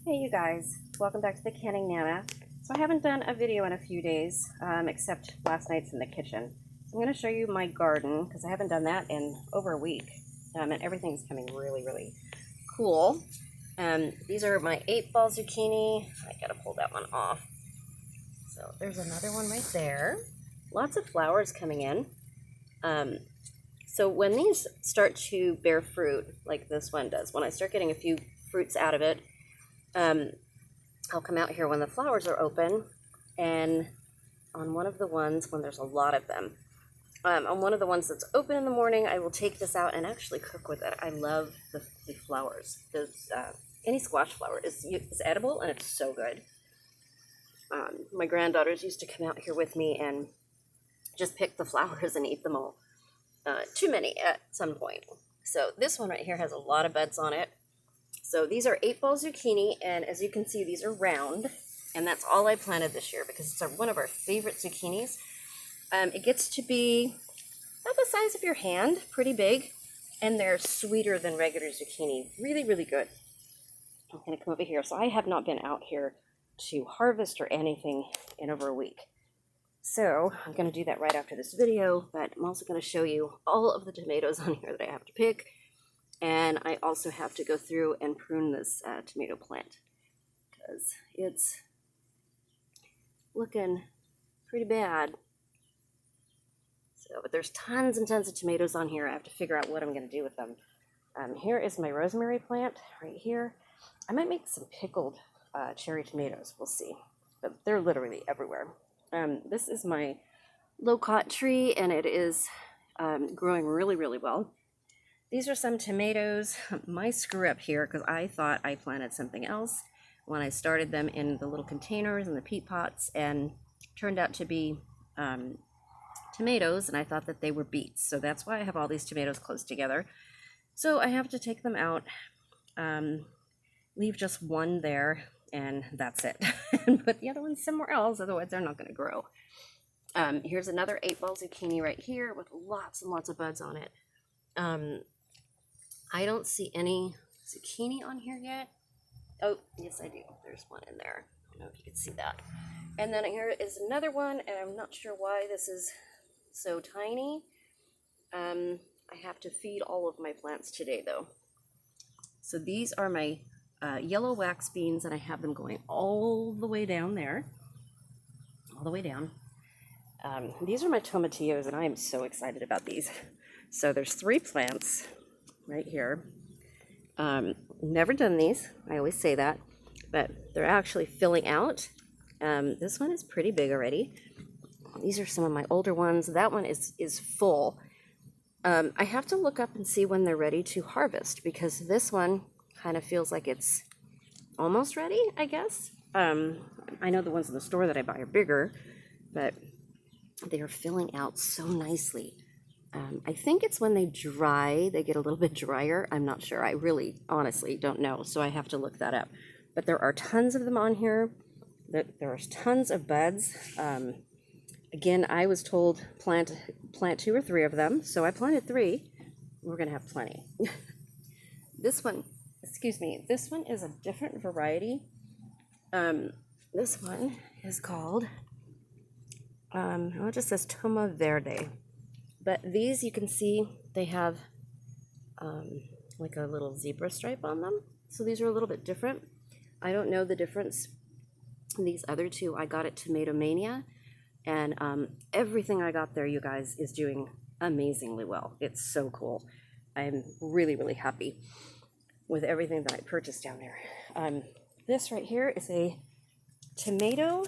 Hey you guys, welcome back to the Canning Nana. So I haven't done a video in a few days, except last night's in the kitchen. So I'm going to show you my garden, because I haven't done that in over a week, and everything's coming really cool. These are my 8-ball zucchini. I gotta pull that one off. So there's another one right there. Lots of flowers coming in. So when these start to bear fruit, like this one does, when I start getting a few fruits out of it, I'll come out here when the flowers are open, and on one of the ones, when there's a lot of them, on one of the ones that's open in the morning, I will take this out and actually cook with it. I love the flowers. Any squash flower is edible, and it's so good. My granddaughters used to come out here with me and just pick the flowers and eat them all. Too many at some point. So this one right here has a lot of buds on it. So these are 8-ball zucchini, and as you can see, these are round, and that's all I planted this year because it's one of our favorite zucchinis. It gets to be about the size of your hand, pretty big, and they're sweeter than regular zucchini. Really good. I'm going to come over here. So I have not been out here to harvest or anything in over a week. So I'm going to do that right after this video, but I'm also going to show you all of the tomatoes on here that I have to pick. And I also have to go through and prune this tomato plant because it's looking pretty bad. So, but there's tons and tons of tomatoes on here. I have to figure out what I'm going to do with them. Here is my rosemary plant right here. I might make some pickled cherry tomatoes. We'll see. But they're literally everywhere. This is my loquat tree, and it is growing really well. These are some tomatoes. My screw up here, because I thought I planted something else when I started them in the little containers and the peat pots, and turned out to be tomatoes, and I thought that they were beets. So that's why I have all these tomatoes close together. So I have to take them out, leave just one there, and that's it. And put the other one somewhere else, otherwise they're not going to grow. Here's another 8-ball zucchini right here with lots and lots of buds on it. I don't see any zucchini on here yet. Oh, yes, I do. There's one in there. I don't know if you can see that. And then here is another one, and I'm not sure why this is so tiny. I have to feed all of my plants today, though. So these are my yellow wax beans, and I have them going all the way down there. All the way down. These are my tomatillos, and I am so excited about these. So there's 3 plants right here. Never done these. I always say that, but they're actually filling out. This one is pretty big already. These are some of my older ones. That one is full. I have to look up and see when they're ready to harvest, because this one kind of feels like it's almost ready, I guess. I know the ones in the store that I buy are bigger, but they are filling out so nicely. I think it's when they dry, they get a little bit drier. I'm not sure. I really, honestly don't know, so I have to look that up. But there are tons of them on here. There's tons of buds. Again, I was told plant 2 or 3 of them, so I planted 3. We're going to have plenty. This one, excuse me, this one is a different variety. This one is called, it just says Toma Verde. But these, you can see, they have like a little zebra stripe on them. So these are a little bit different. I don't know the difference. These other 2, I got at Tomato Mania. And everything I got there, you guys, is doing amazingly well. It's so cool. I'm really happy with everything that I purchased down there. This right here is a tomato.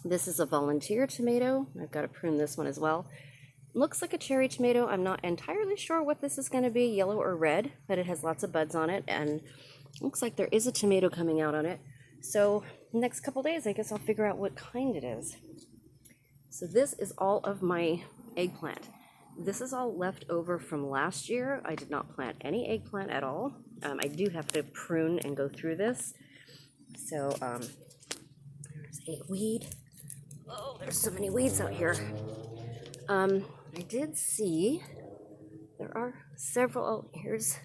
This is a volunteer tomato. I've got to prune this one as well. Looks like a cherry tomato. I'm not entirely sure what this is going to be, yellow or red, but it has lots of buds on it, and looks like there is a tomato coming out on it. So next couple days, I guess I'll figure out what kind it is. So this is all of my eggplant. This is all left over from last year. I did not plant any eggplant at all. I do have to prune and go through this. So there's a weed. Oh, there's so many weeds out here. I did see there are several. Oh, here's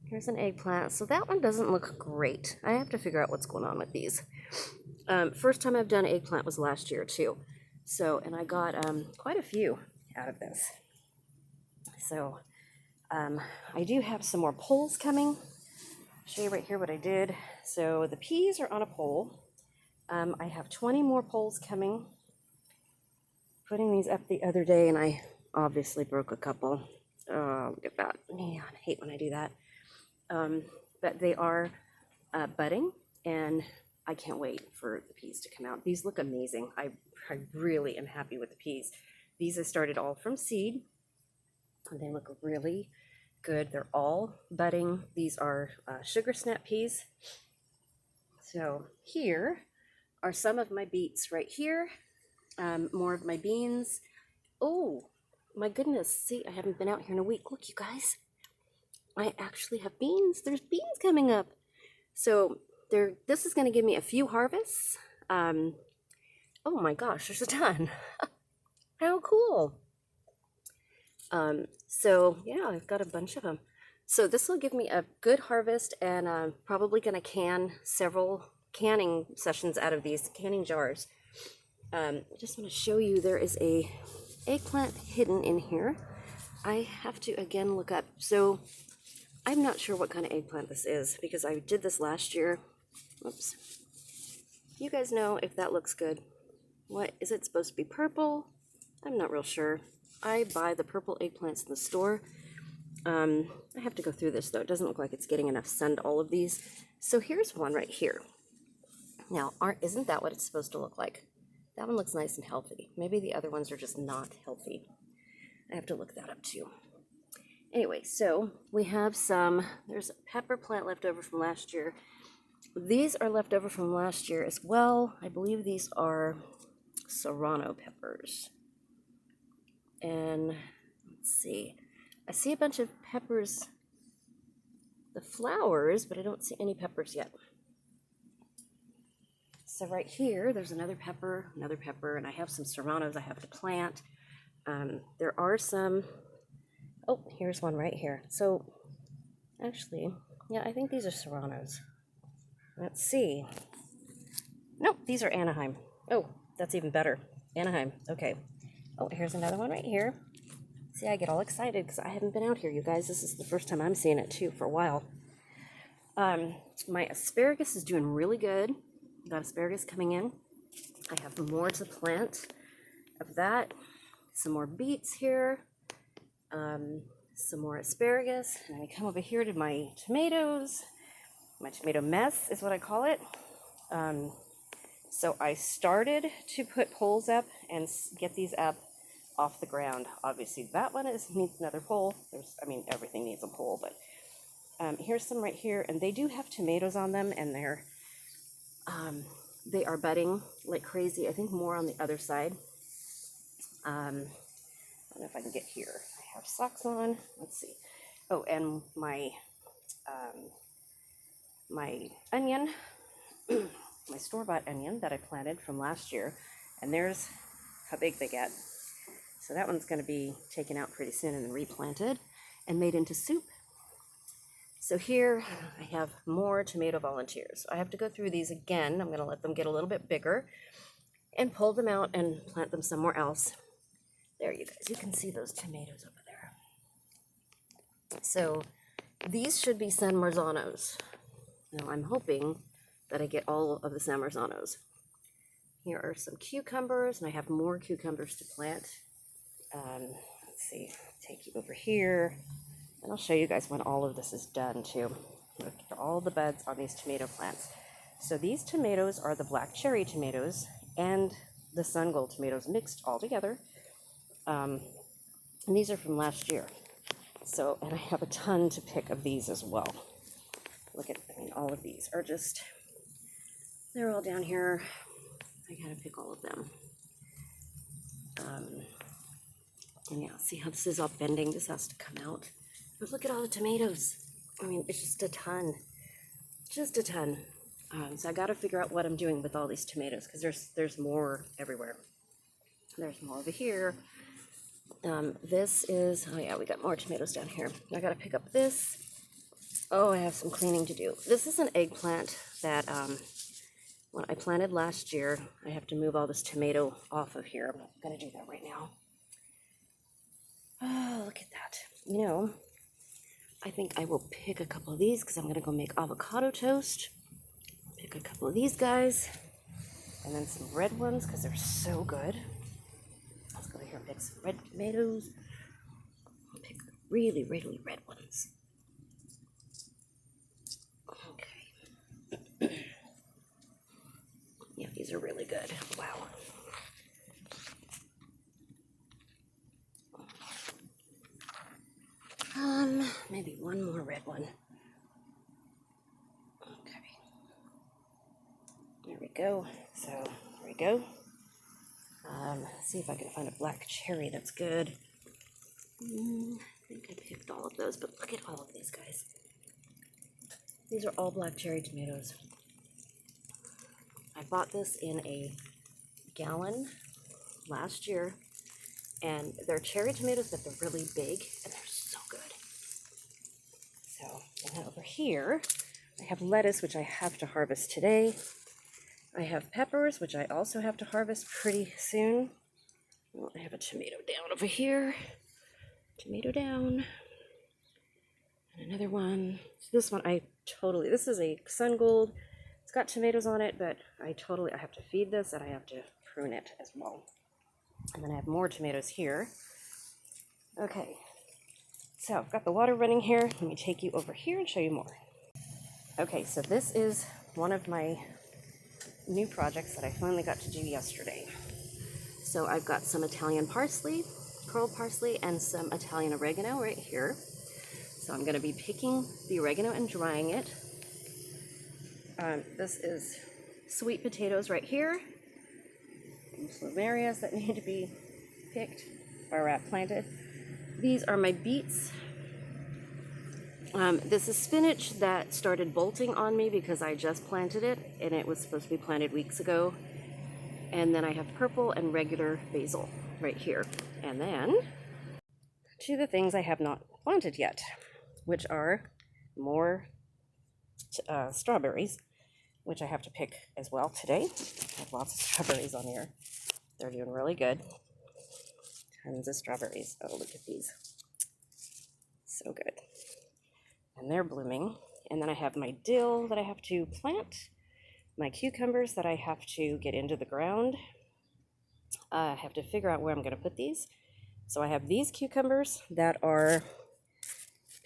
Here's an eggplant. So that one doesn't look great. I have to figure out what's going on with these. First time I've done eggplant was last year too. So, and I got quite a few out of this. So I do have some more poles coming. I'll show you right here what I did. So the peas are on a pole. I have 20 more poles coming. Putting these up the other day, and I obviously broke a couple. Oh, look at that. Man, I hate when I do that. But they are budding, and I can't wait for the peas to come out. These look amazing. I really am happy with the peas. These I started all from seed, and they look really good. They're all budding. These are sugar snap peas. So here are some of my beets right here. More of my beans. Oh my goodness, see, I haven't been out here in a week. Look, you guys, I actually have beans. There's beans coming up. So this is going to give me a few harvests. Oh my gosh, there's a ton. How cool. So yeah, I've got a bunch of them. So this will give me a good harvest, and I'm probably going to can several canning sessions out of these canning jars. I just want to show you there is a eggplant hidden in here. I have to again look up. So I'm not sure what kind of eggplant this is because I did this last year. Oops. You guys know if that looks good. What is it supposed to be? Purple? I'm not real sure. I buy the purple eggplants in the store. I have to go through this though. It doesn't look like it's getting enough sun to all of these. So here's one right here. Now, isn't that what it's supposed to look like? That one looks nice and healthy. Maybe the other ones are just not healthy. I have to look that up too. Anyway, so we have there's a pepper plant left over from last year. These are left over from last year as well. I believe these are serrano peppers. And let's see. I see a bunch of peppers, the flowers, but I don't see any peppers yet. So right here, there's another pepper, and I have some serranos I have to plant. There are some, oh, here's one right here. So actually, yeah, I think these are serranos. Let's see. Nope, these are Anaheim. Oh, that's even better. Anaheim, okay. Oh, here's another one right here. See, I get all excited because I haven't been out here, you guys. This is the first time I'm seeing it too for a while. My asparagus is doing really good. Got asparagus coming in. I have more to plant of that. Some more beets here. Some more asparagus. And I come over here to my tomatoes. My tomato mess is what I call it. So I started to put poles up and get these up off the ground. Obviously that one needs another pole. Everything needs a pole, but here's some right here, and they do have tomatoes on them, and they are budding like crazy. I think more on the other side. I don't know if I can get here. I have socks on. Let's see. Oh, and my onion, my store-bought onion that I planted from last year, and there's how big they get. So that one's going to be taken out pretty soon and replanted and made into soup. So here I have more tomato volunteers. I have to go through these again. I'm going to let them get a little bit bigger and pull them out and plant them somewhere else. There, you guys, you can see those tomatoes over there. So these should be San Marzanos. Now I'm hoping that I get all of the San Marzanos. Here are some cucumbers, and I have more cucumbers to plant. Let's see, take you over here. And I'll show you guys when all of this is done too. Look at all the buds on these tomato plants. So these tomatoes are the black cherry tomatoes and the sun gold tomatoes mixed all together. And these are from last year. So, and I have a ton to pick of these as well. Look at, all of these are just, they're all down here. I gotta pick all of them. And yeah, see how this is all bending? This has to come out. But look at all the tomatoes. It's just a ton. Just a ton. So I got to figure out what I'm doing with all these tomatoes because there's more everywhere. There's more over here. This is, oh yeah, we got more tomatoes down here. I got to pick up this. Oh, I have some cleaning to do. This is an eggplant that when I planted last year. I have to move all this tomato off of here. I'm not going to do that right now. Oh, look at that. You know, I think I will pick a couple of these because I'm going to go make avocado toast. Pick a couple of these guys. And then some red ones because they're so good. Let's go here and pick some red tomatoes. I'll pick the really, really red ones. Okay. Yeah, these are really good. Wow. Maybe one more red one. Okay. There we go. So, there we go. See if I can find a black cherry that's good. I think I picked all of those, but look at all of these guys. These are all black cherry tomatoes. I bought this in a gallon last year, and they're cherry tomatoes, but they're really big, and they're so good. So, and then over here, I have lettuce, which I have to harvest today. I have peppers, which I also have to harvest pretty soon. Well, I have a tomato down over here. Tomato down. And another one. So this one, this is a Sun Gold. It's got tomatoes on it, but I have to feed this and I have to prune it as well. And then I have more tomatoes here. Okay, so I've got the water running here. Let me take you over here and show you more. Okay, so this is one of my new projects that I finally got to do yesterday. So I've got some Italian parsley, curled parsley, and some Italian oregano right here. So I'm going to be picking the oregano and drying it. This is sweet potatoes right here. Some plumerias that need to be picked or planted. These are my beets. This is spinach that started bolting on me because I just planted it and it was supposed to be planted weeks ago. And then I have purple and regular basil right here. And then to the things I have not planted yet, which are more strawberries, which I have to pick as well today. I have lots of strawberries on here. They're doing really good. Tons of strawberries. Oh, look at these. So good. And they're blooming. And then I have my dill that I have to plant, my cucumbers that I have to get into the ground. I have to figure out where I'm going to put these. So I have these cucumbers that are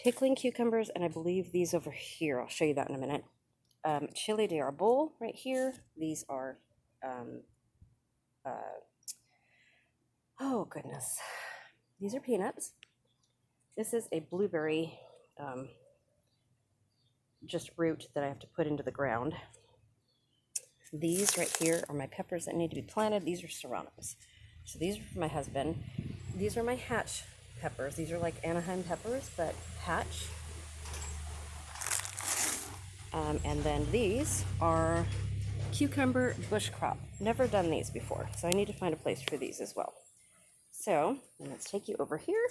pickling cucumbers, and I believe these over here. I'll show you that in a minute. Chili de arbol right here. These are, oh goodness. These are peanuts. This is a blueberry just root that I have to put into the ground. These right here are my peppers that need to be planted. These are serranos. So these are for my husband. These are my hatch peppers. These are like Anaheim peppers, but hatch. And then these are cucumber bush crop. Never done these before, so I need to find a place for these as well. So let's take you over here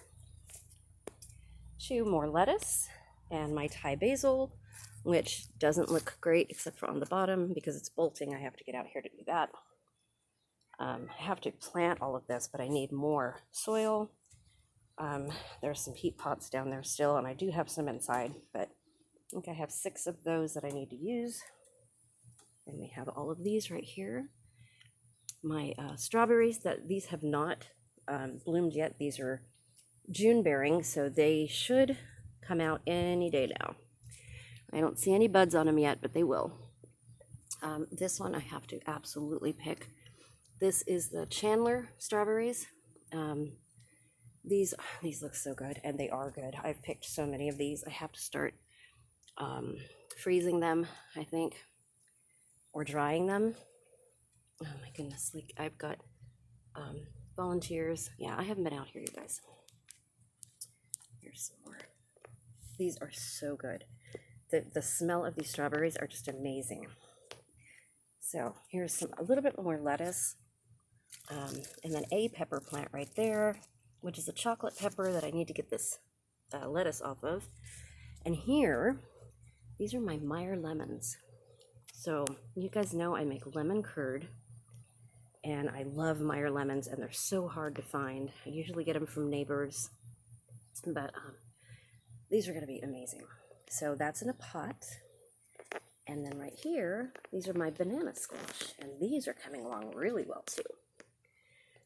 to more lettuce and my Thai basil, which doesn't look great except for on the bottom because it's bolting. I have to get out here to do that. I have to plant all of this, but I need more soil. There's some peat pots down there still, and I do have some inside, but I think I have 6 of those that I need to use. And we have all of these right here. My strawberries, these have not bloomed yet. These are June bearing, so they should come out any day now. I don't see any buds on them yet, but they will. This one I have to absolutely pick. This is the Chandler strawberries. These look so good, and they are good. I've picked so many of these. I have to start freezing them, I think, or drying them. Oh my goodness, like I've got volunteers. Yeah, I haven't been out here, you guys. Here's some more. These are so good. The smell of these strawberries are just amazing. So here's a little bit more lettuce, and then a pepper plant right there, which is a chocolate pepper that I need to get this lettuce off of. And here These are my Meyer lemons. So you guys know I make lemon curd, and I love Meyer lemons, and they're so hard to find. I usually get them from neighbors, but these are going to be amazing. So that's in a pot. And then right here, these are my banana squash, and these are coming along really well too.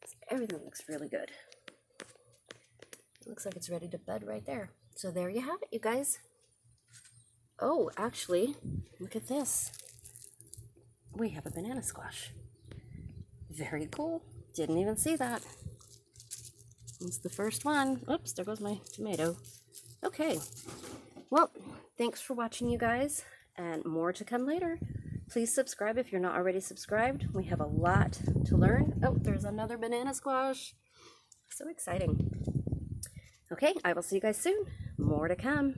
So everything looks really good. It looks like it's ready to bud right there. So there you have it, you guys. Oh, actually, look at this. We have a banana squash. Very cool. Didn't even see that. It's the first one. Oops, there goes my tomato. Okay. Well, thanks for watching, you guys, and more to come later. Please subscribe if you're not already subscribed. We have a lot to learn. Oh, there's another banana squash. So exciting. Okay, I will see you guys soon. More to come.